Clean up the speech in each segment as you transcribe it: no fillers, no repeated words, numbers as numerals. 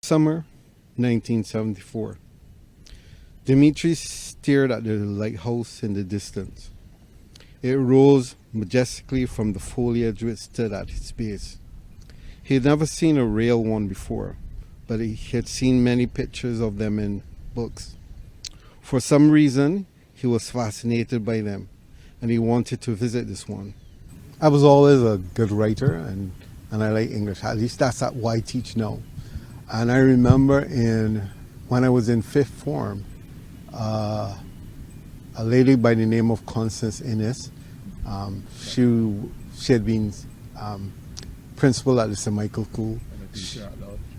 Summer 1974. Dimitri stared at the lighthouse in the distance. It rose majestically from the foliage which stood at its base. He had never seen a real one before, but he had seen many pictures of them in books. For some reason, he was fascinated by them, and he wanted to visit this one. I was always a good writer, and I like English. At least that's what I teach now. And I remember when I was in fifth form, a lady by the name of Constance Innes, she had been principal at the St. Michael School,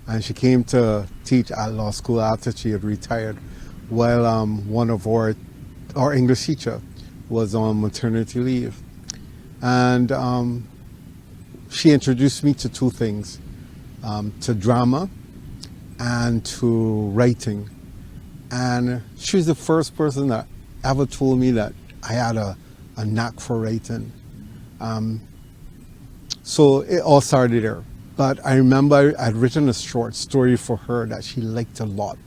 and she came to teach at law school after she had retired, while one of our English teacher was on maternity leave. And she introduced me to two things, to drama and to writing. And she was the first person that ever told me that I had a knack for writing. So it all started there. But I remember I'd written a short story for her that she liked a lot.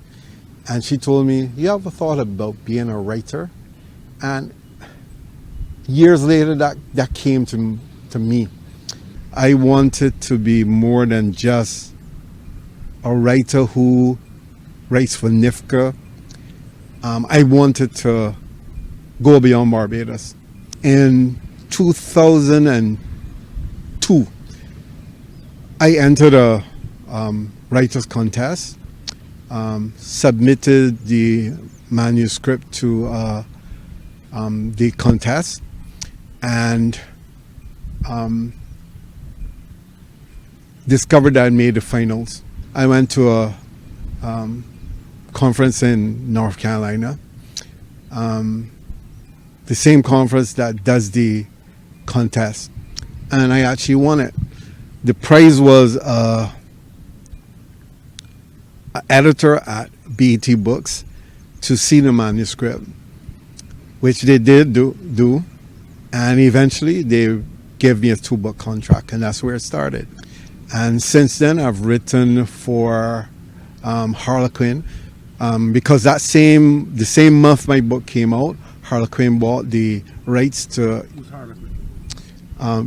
And she told me, "You ever thought about being a writer?" And years later, that came to me. I wanted to be more than just a writer who writes for NIFCA. I wanted to go beyond Barbados. In 2002, I entered a writers contest, submitted the manuscript to the contest, and discovered that I made the finals. I went to a conference in North Carolina, the same conference that does the contest, and I actually won it. The prize was an editor at BET Books to see the manuscript, which they did do, and eventually they gave me a 2-book contract, and that's where it started. And since then, I've written for Harlequin, because the same month my book came out, Harlequin bought the rights to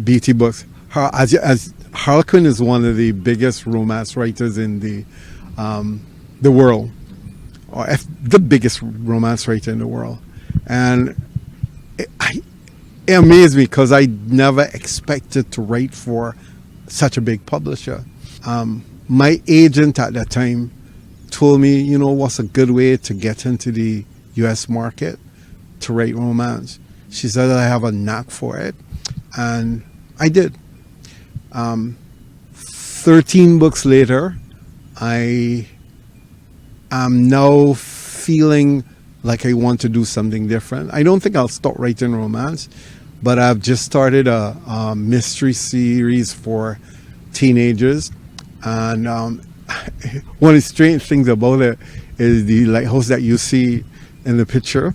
BT Books. As Harlequin is one of the biggest romance writers in the world, or the biggest romance writer in the world, and it amazed me because I never expected to write for such a big publisher. My agent at that time told me, what's a good way to get into the U.S. market to write romance. She said I have a knack for it, and I did. 13 books later, I am now feeling like I want to do something different. I don't think I'll stop writing romance, but I've just started a mystery series for teenagers. And one of the strange things about it is the lighthouse that you see in the picture.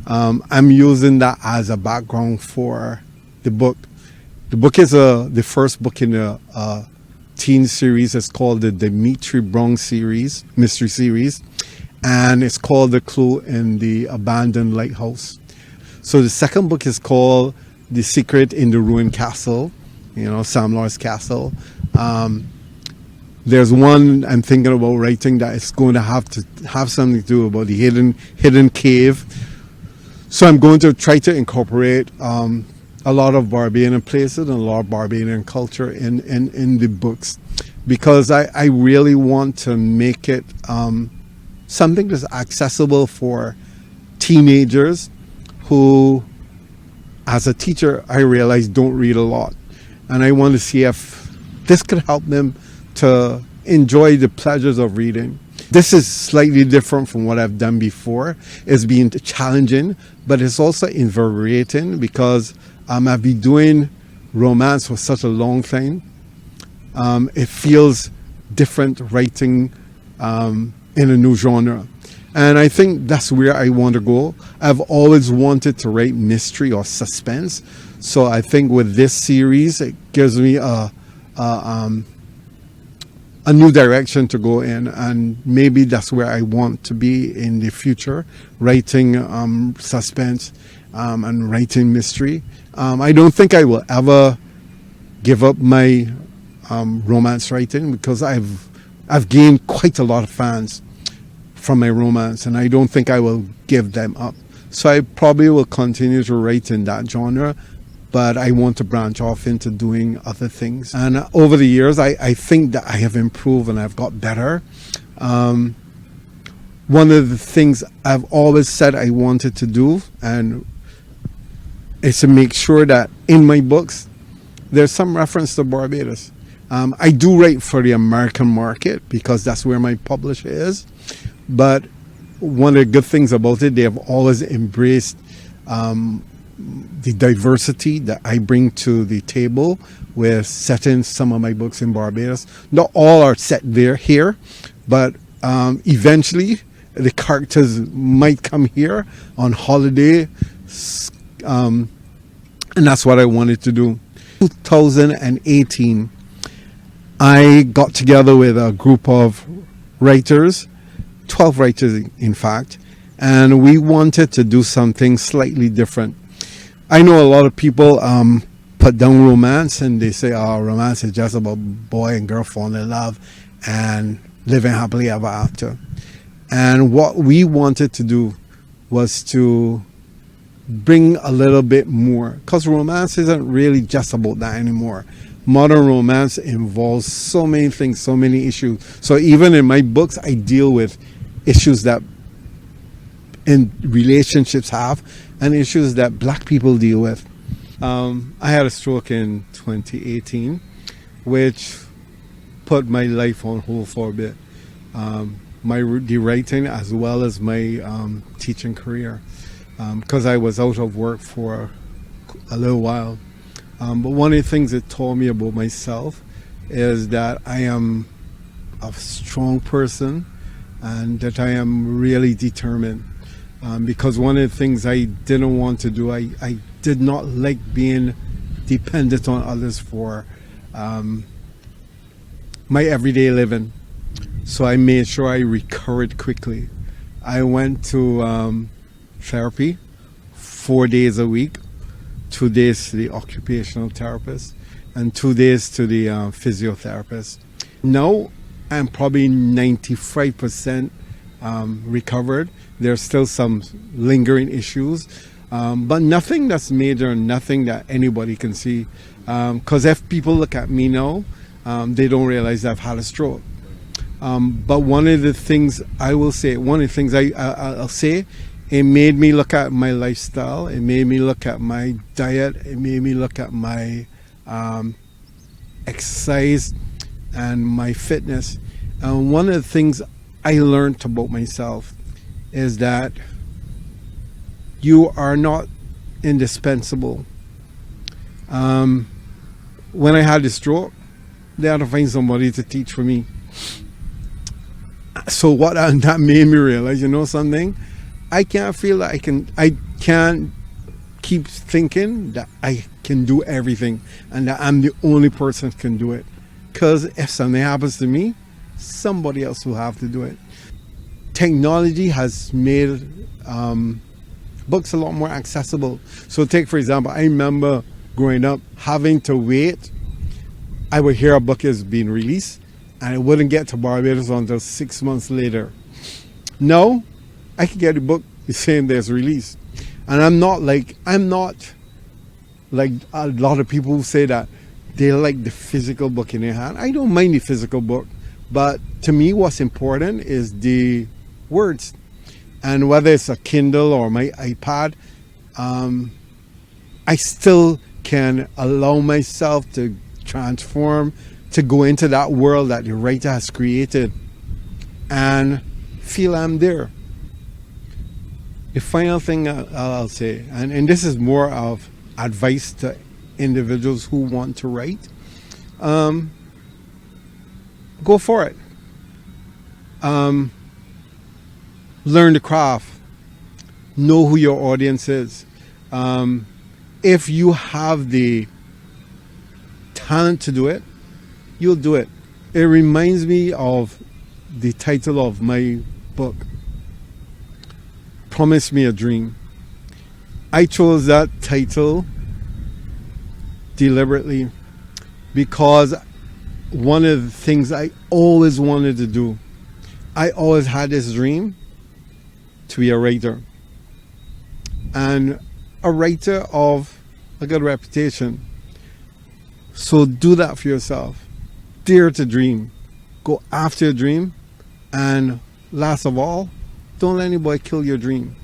I'm using that as a background for the book. The book is the first book in a teen series. It's called the Dimitri Brown series, mystery series. And it's called The Clue in the Abandoned Lighthouse. So the second book is called The Secret in the Ruined Castle, Sam Lord's Castle. There's one I'm thinking about writing that is going to have something to do about the hidden cave. So I'm going to try to incorporate a lot of Barbadian places and a lot of Barbadian culture in the books, because I really want to make it something that's accessible for teenagers who, as a teacher, I realize don't read a lot. And I want to see if this could help them to enjoy the pleasures of reading. This is slightly different from what I've done before. It's been challenging, but it's also invigorating because I've been doing romance for such a long time. It feels different writing in a new genre. And I think that's where I want to go. I've always wanted to write mystery or suspense. So I think with this series, it gives me a new direction to go in, and maybe that's where I want to be in the future, writing suspense and writing mystery. I don't think I will ever give up my romance writing, because I've gained quite a lot of fans from my romance, and I don't think I will give them up. So I probably will continue to write in that genre, but I want to branch off into doing other things. And over the years, I think that I have improved and I've got better. One of the things I've always said I wanted to do, and is to make sure that in my books, there's some reference to Barbados. I do write for the American market because that's where my publisher is. But one of the good things about it, they have always embraced the diversity that I bring to the table with setting some of my books in Barbados. Not all are set here, but eventually the characters might come here on holiday, and that's what I wanted to do. 2018, I got together with a group of writers, 12 writers in fact, and we wanted to do something slightly different. I know a lot of people put down romance and they say, oh, romance is just about boy and girl falling in love and living happily ever after. And what we wanted to do was to bring a little bit more, because romance isn't really just about that anymore. Modern romance involves so many things, so many issues. So even in my books, I deal with issues that in relationships have and issues that black people deal with. I had a stroke in 2018, which put my life on hold for a bit. The writing as well as my teaching career, because I was out of work for a little while. But one of the things it taught me about myself is that I am a strong person and that I am really determined. Because one of the things I didn't want to do, I did not like being dependent on others for my everyday living. So I made sure I recovered quickly. I went to therapy 4 days a week, 2 days to the occupational therapist and 2 days to the physiotherapist. Now I'm probably 95% recovered. There's still some lingering issues, but nothing that's major, nothing that anybody can see. Because if people look at me now, they don't realize I've had a stroke. But one of the things I will say, I'll say, it made me look at my lifestyle. It made me look at my diet. It made me look at my exercise and my fitness. And one of the things I learned about myself is that you are not indispensable. When I had the stroke, they had to find somebody to teach for me. So that made me realize, you know something? I can't feel that I can't keep thinking that I can do everything and that I'm the only person who can do it. Because if something happens to me, somebody else will have to do it. Technology has made books a lot more accessible. So take, for example, I remember growing up having to wait. I would hear a book is being released and it wouldn't get to Barbados until 6 months later. Now, I can get a book the same day as released. And I'm not like a lot of people who say that they like the physical book in their hand. I don't mind the physical book, but to me what's important is the words. And whether it's a Kindle or my iPad, I still can allow myself to transform, to go into that world that the writer has created and feel I'm there. The final thing I'll say, and this is more of advice to individuals who want to write, go for it. Learn the craft. Know who your audience is. If you have the talent to do it, you'll do it. It reminds me of the title of my book, Promise Me a Dream. I chose that title deliberately because one of the things I always wanted to do, I always had this dream to be a writer. And a writer of a good reputation. So do that for yourself. Dare to dream. Go after your dream. And last of all, don't let anybody kill your dream.